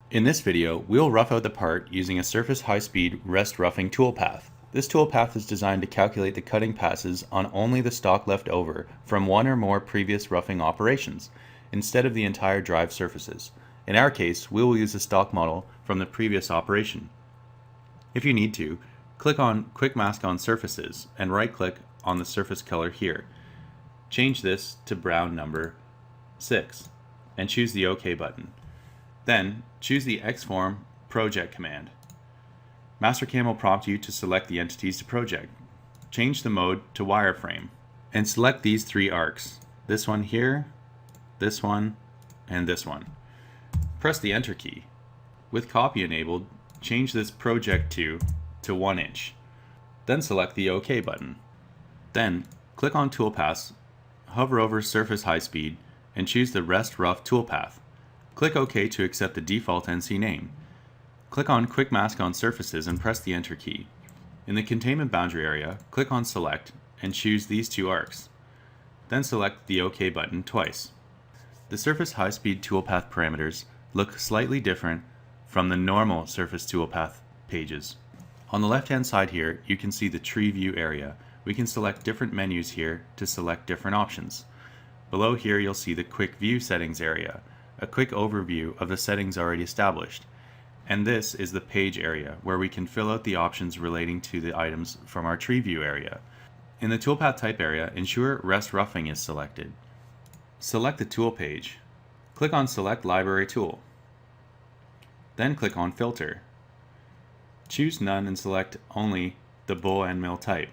In this video, we'll rough out the part using a surface high-speed rest roughing toolpath. This toolpath is designed to calculate the cutting passes on only the stock left over from one or more previous roughing operations, instead of the entire drive surfaces. In our case, we will use the stock model from the previous operation. If you need to, click on Quick Mask on Surfaces and right-click on the surface color here. Change this to brown number 6 and choose the OK button. Then, choose the Xform Project command. Mastercam will prompt you to select the entities to project. Change the mode to wireframe, and select these three arcs. This one here, this one, and this one. Press the Enter key. With copy enabled, change this project to 1 inch. Then select the OK button. Then, click on Toolpaths, hover over Surface High Speed, and choose the Rest Rough toolpath. Click OK to accept the default NC name. Click on Quick Mask on Surfaces and press the Enter key. In the containment boundary area, click on Select and choose these two arcs. Then select the OK button twice. The Surface High Speed toolpath parameters look slightly different from the normal Surface toolpath pages. On the left-hand side here, you can see the tree view area. We can select different menus here to select different options. Below here, you'll see the Quick View Settings area, a quick overview of the settings already established. And this is the page area, where we can fill out the options relating to the items from our tree view area. In the toolpath type area, ensure Rest Roughing is selected. Select the tool page. Click on Select Library Tool. Then click on Filter. Choose None and select only the bowl and mill type.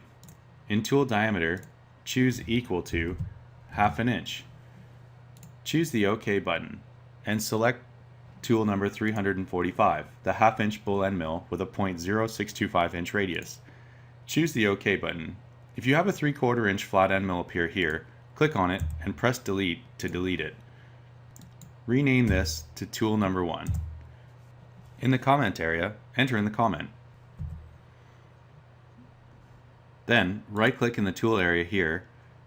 In tool diameter, choose equal to 1/2 inch. Choose the OK button and select tool number 345, the 1/2 inch bull end mill with a 0.0625 inch radius. Choose the OK button. If you have a 3/4 inch flat end mill appear here, click on it and press delete to delete it. Rename this to tool number 1. In the comment area, enter in the comment. Then right-click in the tool area here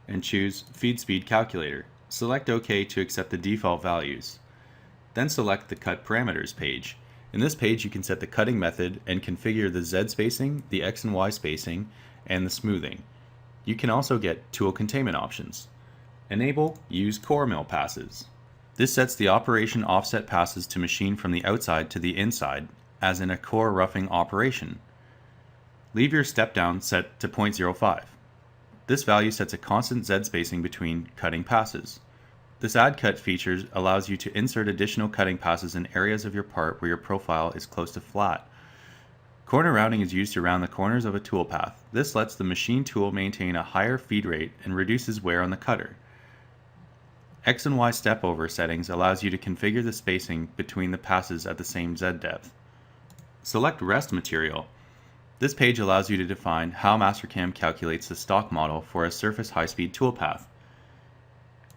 and choose Feed Speed Calculator. Select OK to accept the default values. Then select the Cut Parameters page. In this page you can set the cutting method and configure the Z spacing, the X and Y spacing, and the smoothing. You can also get tool containment options. Enable Use Core Mill Passes. This sets the operation offset passes to machine from the outside to the inside, as in a core roughing operation. Leave your step down set to 0.05. This value sets a constant Z spacing between cutting passes. This Add Cut feature allows you to insert additional cutting passes in areas of your part where your profile is close to flat. Corner rounding is used to round the corners of a toolpath. This lets the machine tool maintain a higher feed rate and reduces wear on the cutter. X and Y step over settings allows you to configure the spacing between the passes at the same Z depth. Select Rest Material. This page allows you to define how Mastercam calculates the stock model for a surface high-speed toolpath.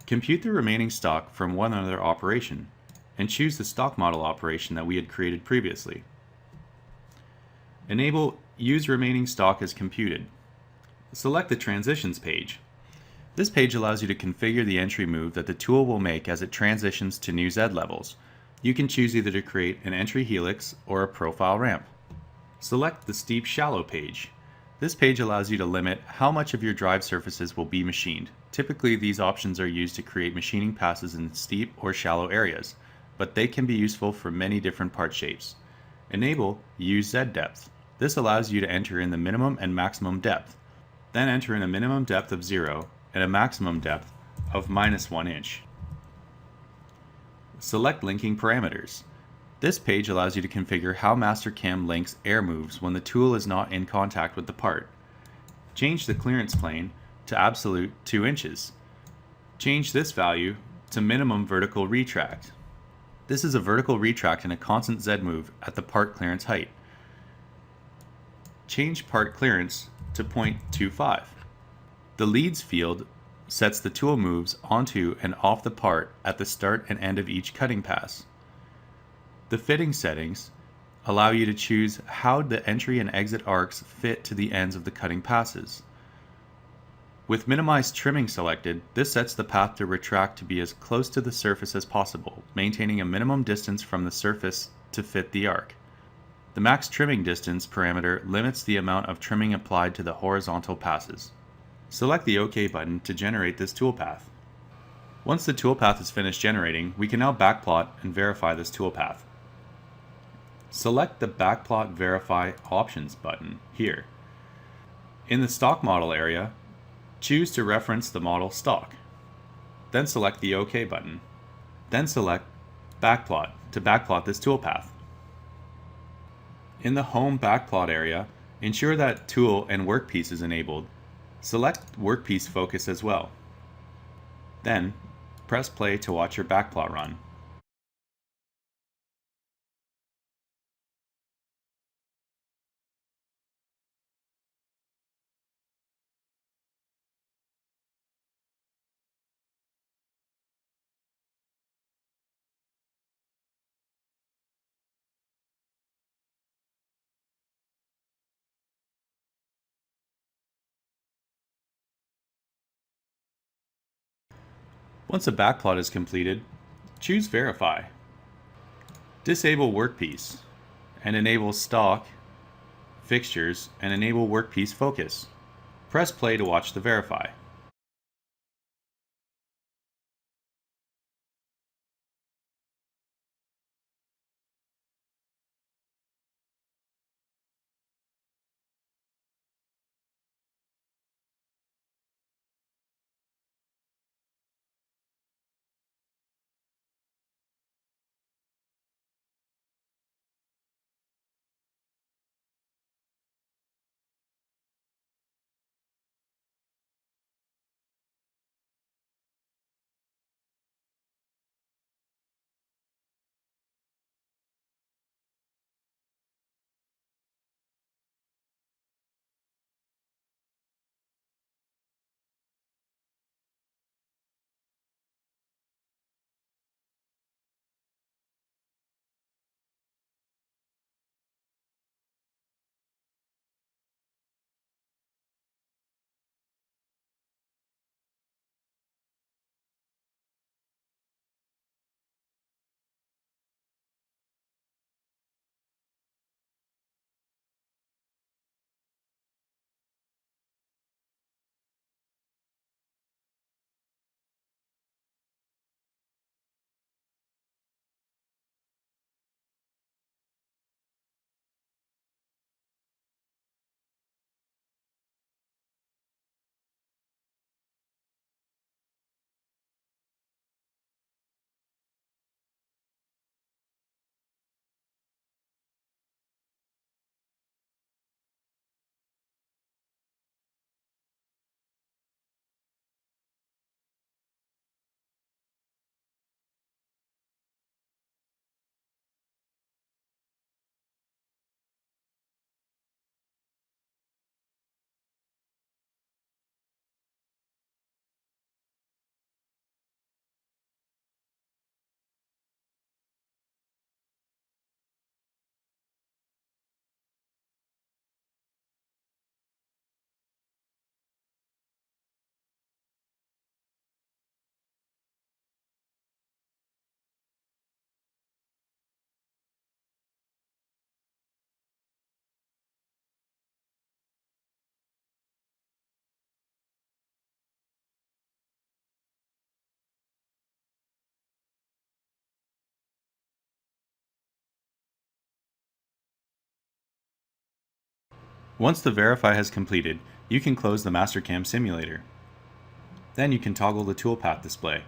Compute the remaining stock from one other operation, and choose the stock model operation that we had created previously. Enable Use Remaining Stock as Computed. Select the Transitions page. This page allows you to configure the entry move that the tool will make as it transitions to new Z levels. You can choose either to create an entry helix or a profile ramp. Select the Steep Shallow page. This page allows you to limit how much of your drive surfaces will be machined. Typically, these options are used to create machining passes in steep or shallow areas, but they can be useful for many different part shapes. Enable Use Z Depth. This allows you to enter in the minimum and maximum depth. Then enter in a minimum depth of 0 and a maximum depth of -1 inch. Select Linking Parameters. This page allows you to configure how Mastercam links air moves when the tool is not in contact with the part. Change the clearance plane to absolute 2 inches. Change this value to minimum vertical retract. This is a vertical retract in a constant Z move at the part clearance height. Change part clearance to 0.25. The Leads field sets the tool moves onto and off the part at the start and end of each cutting pass. The fitting settings allow you to choose how the entry and exit arcs fit to the ends of the cutting passes. With minimized trimming selected, this sets the path to retract to be as close to the surface as possible, maintaining a minimum distance from the surface to fit the arc. The max trimming distance parameter limits the amount of trimming applied to the horizontal passes. Select the OK button to generate this toolpath. Once the toolpath is finished generating, we can now backplot and verify this toolpath. Select the Backplot Verify Options button here. In the Stock Model area, choose to reference the model stock. Then select the OK button. Then select Backplot to backplot this toolpath. In the Home Backplot area, ensure that Tool and Workpiece is enabled. Select Workpiece Focus as well. Then, press play to watch your backplot run. Once a backplot is completed, choose Verify. Disable Workpiece and enable Stock, Fixtures, and enable Workpiece Focus. Press play to watch the Verify. Once the Verify has completed, you can close the Mastercam simulator. Then you can toggle the toolpath display.